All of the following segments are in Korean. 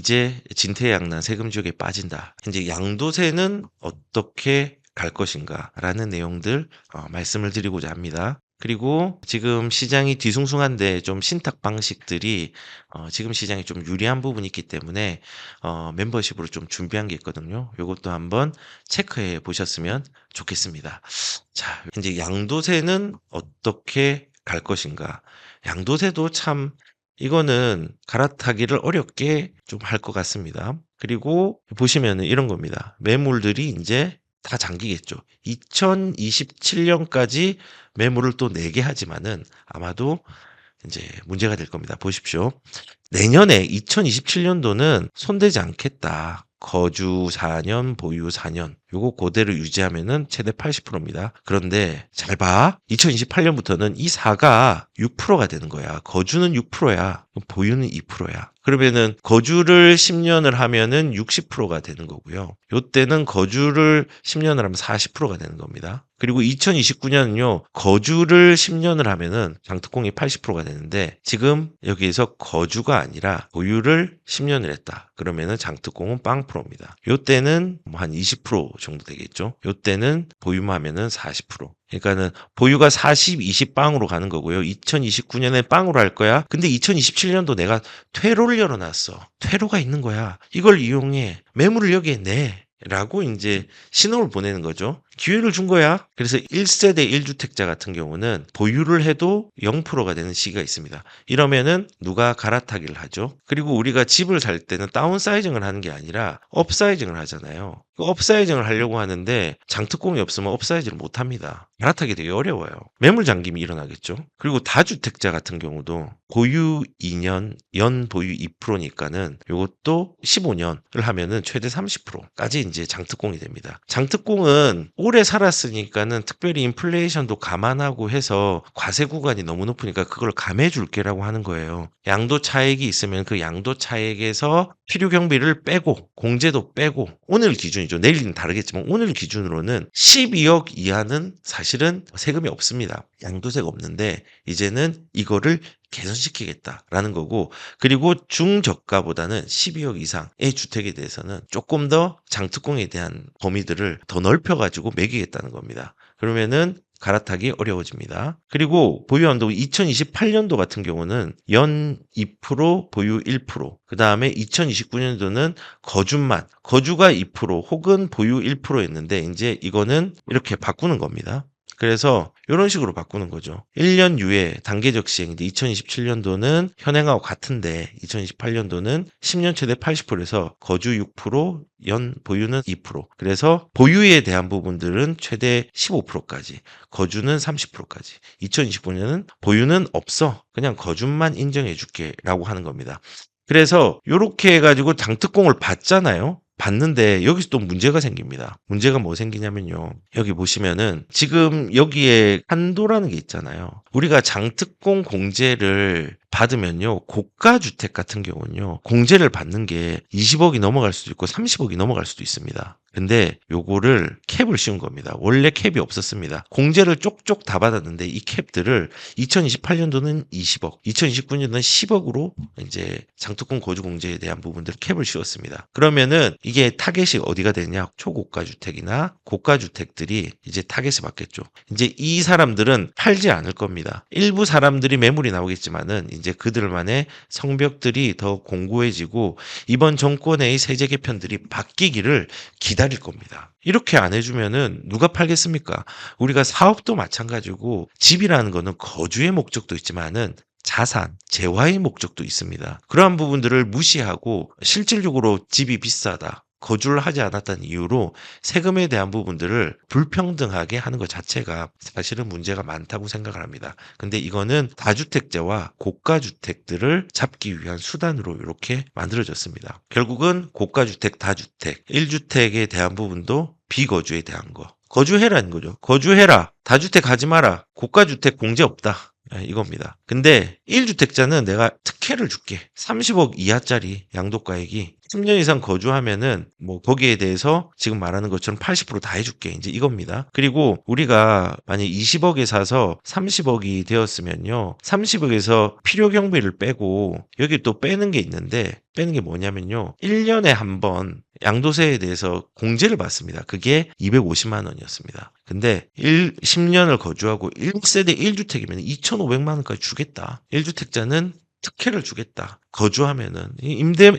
이제 진퇴양난 세금 지옥에 빠진다. 이제 양도세는 어떻게 갈 것인가라는 내용들 말씀을 드리고자 합니다. 그리고 지금 시장이 뒤숭숭한데 좀 신탁 방식들이 지금 시장이 좀 유리한 부분이 있기 때문에 멤버십으로 좀 준비한 게 있거든요. 요것도 한번 체크해 보셨으면 좋겠습니다. 자, 이제 양도세는 어떻게 갈 것인가? 양도세도 참 이거는 갈아타기를 어렵게 좀 할 것 같습니다. 그리고 보시면은 이런 겁니다. 매물들이 이제 다 잠기겠죠. 2027년까지 매물을 또 내게 하지만은 아마도 이제 문제가 될 겁니다. 보십시오. 내년에 2027년도는 손대지 않겠다. 거주 4년, 보유 4년. 요거 그대로 유지하면은 최대 80%입니다. 그런데 잘 봐. 2028년부터는 이 4가 6%가 되는 거야. 거주는 6%야. 보유는 2%야. 그러면은 거주를 10년을 하면은 60%가 되는 거고요. 요때는 거주를 10년을 하면 40%가 되는 겁니다. 그리고 2029년은요. 거주를 10년을 하면은 장특공이 80%가 되는데 지금 여기에서 거주가 아니라 보유를 10년을 했다. 그러면은 장특공은 0%입니다. 요때는 뭐 한 20% 정도 되겠죠. 요때는 보유만 하면은 40%. 그러니까는 보유가 40, 20 빵으로 가는 거고요. 2029년에 빵으로 할 거야. 근데 2027년도 내가 퇴로를 열어놨어. 퇴로가 있는 거야. 이걸 이용해. 매물을 여기에 내. 라고 이제 신호를 보내는 거죠. 기회를 준 거야. 그래서 1세대 1주택자 같은 경우는 보유를 해도 0%가 되는 시기가 있습니다. 이러면은 누가 갈아타기를 하죠. 그리고 우리가 집을 살 때는 다운사이징을 하는 게 아니라 업사이징을 하잖아요. 업사이징을 하려고 하는데 장특공이 없으면 업사이즈를 못 합니다. 갈아타기 되게 어려워요. 매물 잠김이 일어나겠죠. 그리고 다주택자 같은 경우도 보유 2년, 연 보유 2%니까는 이것도 15년을 하면은 최대 30%까지 이제 장특공이 됩니다. 장특공은 오래 살았으니까는 특별히 인플레이션도 감안하고 해서 과세 구간이 너무 높으니까 그걸 감해 줄게라고 하는 거예요. 양도 차익이 있으면 그 양도 차익에서 필요 경비를 빼고 공제도 빼고 오늘 기준이죠. 내일은 다르겠지만 오늘 기준으로는 12억 이하는 사실은 세금이 없습니다. 양도세가 없는데 이제는 이거를 개선시키겠다라는 거고 그리고 중저가보다는 12억 이상의 주택에 대해서는 조금 더 장특공에 대한 범위들을 더 넓혀가지고 매기겠다는 겁니다. 그러면은 갈아타기 어려워집니다. 그리고 보유한도 2028년도 같은 경우는 연 2% 보유 1%, 그 다음에 2029년도는 거주가 2% 혹은 보유 1%였는데 이제 이거는 이렇게 바꾸는 겁니다. 그래서 이런 식으로 바꾸는 거죠. 1년 유예 단계적 시행인데 2027년도는 현행하고 같은데 2028년도는 10년 최대 80%에서 거주 6%, 연 보유는 2%. 그래서 보유에 대한 부분들은 최대 15%까지, 거주는 30%까지. 2029년은 보유는 없어. 그냥 거주만 인정해 줄게 라고 하는 겁니다. 그래서 이렇게 해가지고 장특공을 받잖아요. 봤는데 여기서 또 문제가 생깁니다. 문제가 뭐 생기냐면요. 여기 보시면은 지금 여기에 한도라는 게 있잖아요. 우리가 장특공 공제를 받으면요. 고가 주택 같은 경우는요. 공제를 받는 게 20억이 넘어갈 수도 있고 30억이 넘어갈 수도 있습니다. 근데 요거를 캡을 씌운 겁니다. 원래 캡이 없었습니다. 공제를 쪽쪽 다 받았는데 이 캡들을 2028년도는 20억, 2029년도는 10억으로 이제 장특공 거주 공제에 대한 부분들을 캡을 씌웠습니다. 그러면은 이게 타겟이 어디가 되냐? 초고가 주택이나 고가 주택들이 이제 타겟을 받겠죠. 이제 이 사람들은 팔지 않을 겁니다. 일부 사람들이 매물이 나오겠지만은 이제 그들만의 성벽들이 더 공고해지고 이번 정권의 세제 개편들이 바뀌기를 기다릴 겁니다. 이렇게 안 해주면은 누가 팔겠습니까? 우리가 사업도 마찬가지고 집이라는 거는 거주의 목적도 있지만은 자산, 재화의 목적도 있습니다. 그러한 부분들을 무시하고 실질적으로 집이 비싸다. 거주를 하지 않았다는 이유로 세금에 대한 부분들을 불평등하게 하는 것 자체가 사실은 문제가 많다고 생각을 합니다. 근데 이거는 다주택자와 고가주택들을 잡기 위한 수단으로 이렇게 만들어졌습니다. 결국은 고가주택, 다주택, 1주택에 대한 부분도 비거주에 대한 거. 거주해라는 거죠. 거주해라. 다주택 하지 마라. 고가주택 공제 없다. 이겁니다. 근데 1주택자는 내가 특혜를 줄게. 30억 이하짜리 양도가액이 10년 이상 거주하면은 뭐 거기에 대해서 지금 말하는 것처럼 80%다 해줄게. 이제 이겁니다. 그리고 우리가 만약 20억에 사서 30억이 되었으면요. 30억에서 필요 경비를 빼고 여기 또 빼는 게 있는데 빼는 게 뭐냐면요. 1년에 한 번 양도세에 대해서 공제를 받습니다. 그게 250만 원이었습니다. 근데 10년을 거주하고 1세대 1주택이면 2,500만 원까지 주겠다. 1주택자는 특혜를 주겠다. 거주하면은 임대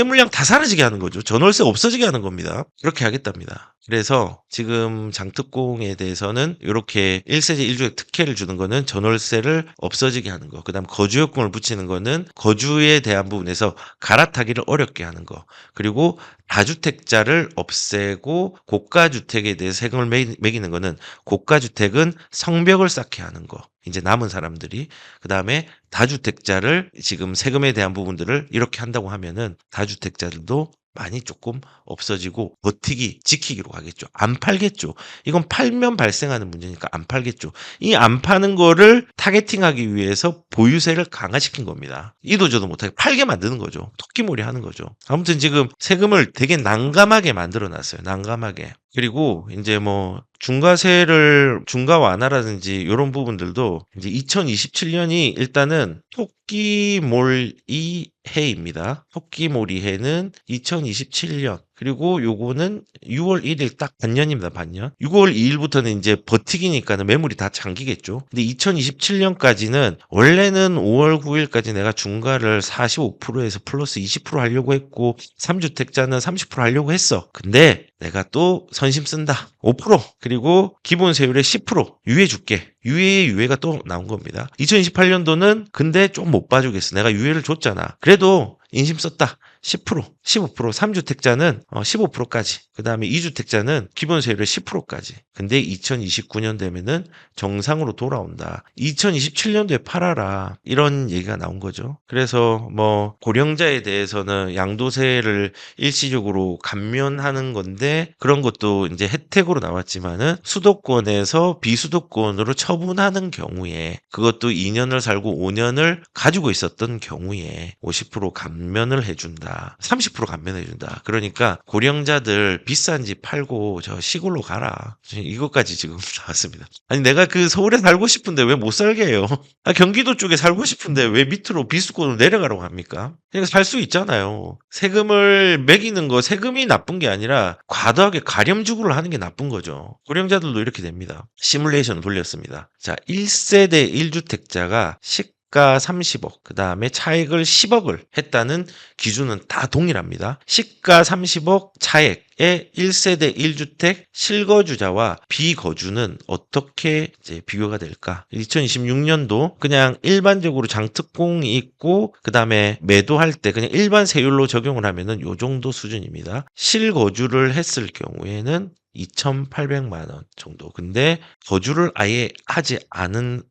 물량 다 사라지게 하는 거죠. 전월세 없어지게 하는 겁니다. 그렇게 하겠답니다. 그래서 지금 장특공에 대해서는 이렇게 1세대 1주택 특혜를 주는 거는 전월세를 없어지게 하는 거. 그다음 거주요건을 붙이는 거는 거주에 대한 부분에서 갈아타기를 어렵게 하는 거. 그리고 다주택자를 없애고 고가주택에 대해 세금을 매기는 거는 고가주택은 성벽을 쌓게 하는 거. 이제 남은 사람들이 그다음에 다주택자를 지금 세금에 대한 부분들을 이렇게 한다고 하면은 다주택자들도 많이 조금 없어지고 버티기, 지키기로 가겠죠. 안 팔겠죠. 이건 팔면 발생하는 문제니까 안 팔겠죠. 이 안 파는 거를 타겟팅하기 위해서 보유세를 강화시킨 겁니다. 이도저도 못하게 팔게 만드는 거죠. 토끼몰이 하는 거죠. 아무튼 지금 세금을 되게 난감하게 만들어 놨어요. 난감하게. 그리고 이제 뭐 중과 완화라든지 이런 부분들도 이제 2027년이 일단은 토끼몰이 해입니다. 토끼몰이 해는 2027년. 그리고 요거는 6월 1일 딱 반년입니다. 반년. 6월 2일부터는 이제 버티기니까는 매물이 다 잠기겠죠. 근데 2027년까지는 원래는 5월 9일까지 내가 중과를 45%에서 플러스 20% 하려고 했고 3주택자는 30% 하려고 했어. 근데 내가 또 선심 쓴다. 5% 그리고 기본 세율의 10% 유예 줄게. 유예의 유예가 또 나온 겁니다. 2028년도는 근데 좀 못 봐주겠어. 내가 유예를 줬잖아. 그래도 인심 썼다. 10%, 15%, 3주택자는 15%까지. 그 다음에 2주택자는 기본 세율의 10%까지. 근데 2029년 되면은 정상으로 돌아온다. 2027년도에 팔아라. 이런 얘기가 나온 거죠. 그래서 뭐 고령자에 대해서는 양도세를 일시적으로 감면하는 건데 그런 것도 이제 혜택으로 나왔지만은 수도권에서 비수도권으로 처분하는 경우에 그것도 2년을 살고 5년을 가지고 있었던 경우에 50% 감면을 해준다. 30% 감면해준다. 그러니까 고령자들 비싼 집 팔고 저 시골로 가라. 이것까지 지금 나왔습니다. 아니 내가 그 서울에 살고 싶은데 왜 못 살게 해요? 경기도 쪽에 살고 싶은데 왜 밑으로 비수권으로 내려가라고 합니까? 그러니까 살 수 있잖아요. 세금을 매기는 거 세금이 나쁜 게 아니라 과도하게 가렴주구를 하는 게 나쁜 거죠. 고령자들도 이렇게 됩니다. 시뮬레이션을 돌렸습니다. 자, 1세대 1주택자가 시가 30억, 그 다음에 차액을 10억을 했다는 기준은 다 동일합니다. 시가 30억 차액의 1세대 1주택 실거주자와 비거주는 어떻게 이제 비교가 될까? 2026년도 그냥 일반적으로 장특공이 있고 그 다음에 매도할 때 그냥 일반 세율로 적용을 하면은 요 정도 수준입니다. 실거주를 했을 경우에는 2,800만 원 정도. 근데 거주를 아예 하지 않으면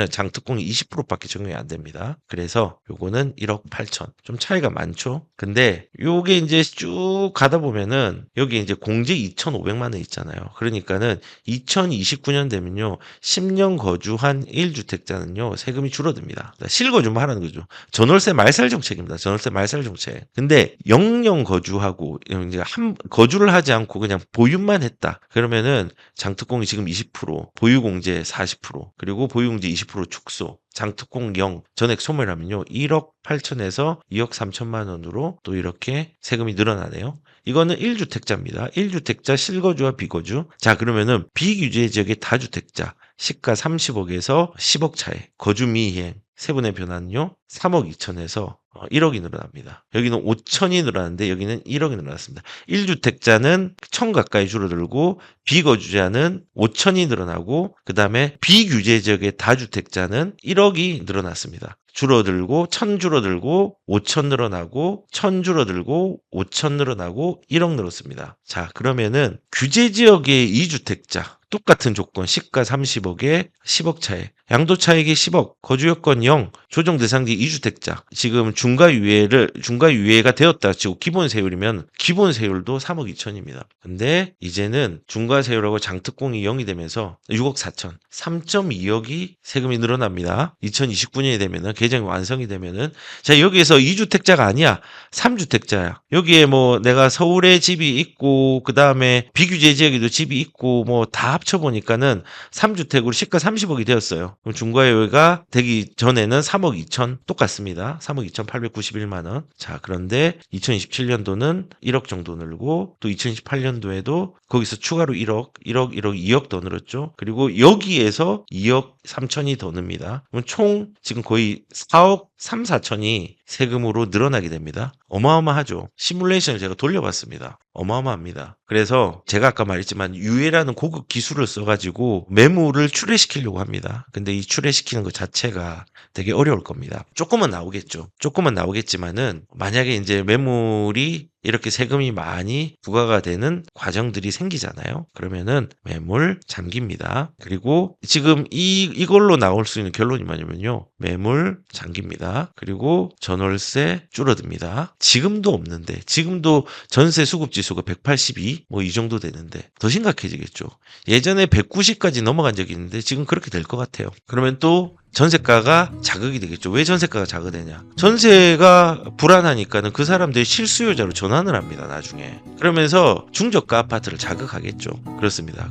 장특공이 20%밖에 적용이 안 됩니다. 그래서 요거는 1억 8천. 좀 차이가 많죠? 근데 요게 이제 쭉 가다 보면은 여기 이제 공제 2,500만 원 있잖아요. 그러니까는 2029년 되면요. 10년 거주한 1주택자는요. 세금이 줄어듭니다. 실거주만 하라는 거죠. 전월세 말살 정책입니다. 전월세 말살 정책. 근데 영영 거주하고 이제 거주를 하지 않고 그냥 보유만 했다. 그러면은 장특공이 지금 20%, 보유공제 40%, 그리고 보유공제 20% 축소, 장특공 0, 전액 소멸하면요. 1억 8천에서 2억 3천만 원으로 또 이렇게 세금이 늘어나네요. 이거는 1주택자입니다. 1주택자 실거주와 비거주. 자, 그러면은 비규제 지역의 다주택자, 시가 30억에서 10억 차에 거주 미이행, 세분의 변화는요. 3억 2천에서 1억이 늘어납니다. 여기는 5천이 늘어났는데 여기는 1억이 늘어났습니다. 1주택자는 1,000 가까이 줄어들고 비거주자는 5천이 늘어나고 그 다음에 비규제 지역의 다주택자는 1억이 늘어났습니다. 줄어들고 1,000 줄어들고 5천 늘어나고 1,000 줄어들고 5천 늘어나고 1억 늘었습니다. 자, 그러면은 규제 지역의 2주택자 똑같은 조건 시가 30억에 10억 차에 양도 차익이 10억, 거주 여건 0, 조정 대상지 2주택자. 지금 중과유예가 되었다 치고 기본 세율이면 기본 세율도 3억 2천입니다. 근데 이제는 중과 세율하고 장특공이 0이 되면서 6억 4천, 3.2억이 세금이 늘어납니다. 2029년이 되면은 개정이 완성이 되면은 자 여기에서 2주택자가 아니야. 3주택자야. 여기에 뭐 내가 서울에 집이 있고 그다음에 비규제 지역에도 집이 있고 뭐 다 합쳐 보니까는 3주택으로 시가 30억이 되었어요. 그럼 중과요율가 되기 전에는 3억 2천 똑같습니다. 3억 2,891만 원. 자, 그런데 2027년도는 1억 정도 늘고 또 2028년도에도 거기서 추가로 1억, 2억 더 늘었죠. 그리고 여기에서 2억 3천이 더 늡니다. 그럼 총 지금 거의 4억 3, 4천이 세금으로 늘어나게 됩니다. 어마어마하죠. 시뮬레이션을 제가 돌려봤습니다. 어마어마합니다. 그래서 제가 아까 말했지만 유해라는 고급 기술을 써가지고 매물을 출회시키려고 합니다. 근데 이 출회시키는 것 자체가 되게 어려울 겁니다. 조금은 나오겠죠. 조금은 나오겠지만은 만약에 이제 매물이 이렇게 세금이 많이 부과가 되는 과정들이 생기잖아요. 그러면은 매물 잠깁니다. 그리고 지금 이걸로 나올 수 있는 결론이 뭐냐면요. 매물 잠깁니다. 그리고 전월세 줄어듭니다. 지금도 없는데 지금도 전세 수급 지수가 182 뭐 이 정도 되는데 더 심각해지겠죠. 예전에 190까지 넘어간 적이 있는데 지금 그렇게 될 것 같아요. 그러면 또 전세가가 자극이 되겠죠. 왜 전세가가 자극되냐? 전세가 불안하니까는 그 사람들이 실수요자로 전환을 합니다. 나중에. 그러면서 중저가 아파트를 자극하겠죠. 그렇습니다.